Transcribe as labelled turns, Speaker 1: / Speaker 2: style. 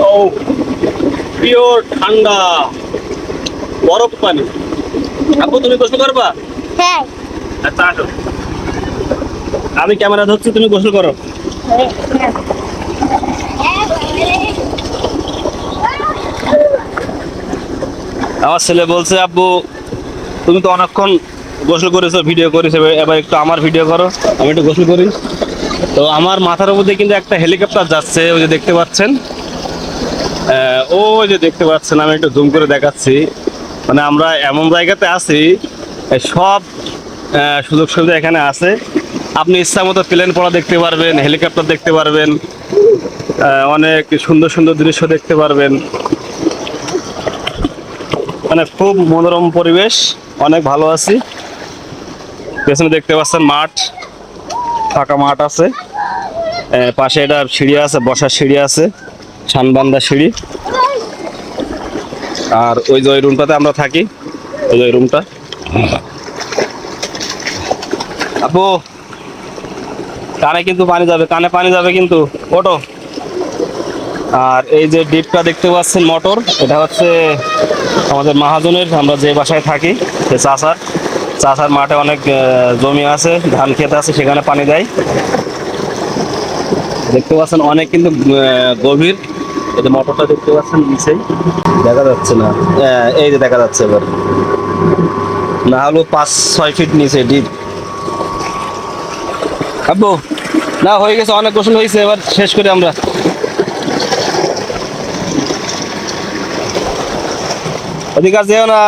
Speaker 1: ও pure ঠান্ডা বরফ পানি। আপু তুমি গোসল করবা?
Speaker 2: হ্যাঁ।
Speaker 1: আচ্ছা আসো, আমি ক্যামেরা ধরছি, তুমি গোসল করো। আমার ছেলে বলছে আব্বু তুমি তো অনেকক্ষণ গোসল করেছো, ভিডিও করেছো, এবার একটু আমার ভিডিও করো, আমি একটু গোসল করি। তো আমার মাথার উপর দিয়ে কিন্তু একটা হেলিকপ্টার যাচ্ছে, ওই যে দেখতে পাচ্ছেন, ওই যে দেখতে পাচ্ছেন, আমি একটু জুম করে দেখাচ্ছি। মানে আমরা এমন জায়গাতে আছি, সব সুযোগ সুবিধা এখানে আছে। আপনি ইচ্ছা মতো প্লেন পড়া দেখতে পারবেন, হেলিকপ্টার দেখতে পারবেন, অনেক সুন্দর সুন্দর দৃশ্য দেখতে পারবেন। মানে খুব মনোরম পরিবেশ, অনেক ভালো আছি। পেছনে দেখতে পাচ্ছেন মাঠ, ফাঁকা মাঠ আছে, পাশে এটা সিঁড়ি আছে, বসার সিঁড়ি আছে, সানবান্ধা সিঁড়ি। আর ওই যে ওই রুমটাতে আমরা থাকি, ওই যে ওই রুমটা। আপু কানে কিন্তু পানি যাবে, কানে পানি যাবে কিন্তু, ওঠো। আর এই যে ডিপটা দেখতে পাচ্ছেন মোটর, এটা হচ্ছে আমাদের মহাজনের, আমরা যে বাসায় থাকি সে চাষার মাঠে অনেক জমি আছে, ধান ক্ষেত আছে, সেখানে পানি দেয়। দেখতে পাচ্ছেন অনেক কিন্তু গভীর। এই যে মোটরটা দেখতে পাচ্ছেন নিচেই, দেখা যাচ্ছে না, এই যে দেখা যাচ্ছে এবার, না হলো 5-6 ফিট নিচে ডিপ। আব্বু না হয়ে গেছে, অনেক গোসল হয়েছে, এবার শেষ করি আমরা। ওদিকে আর যেও না।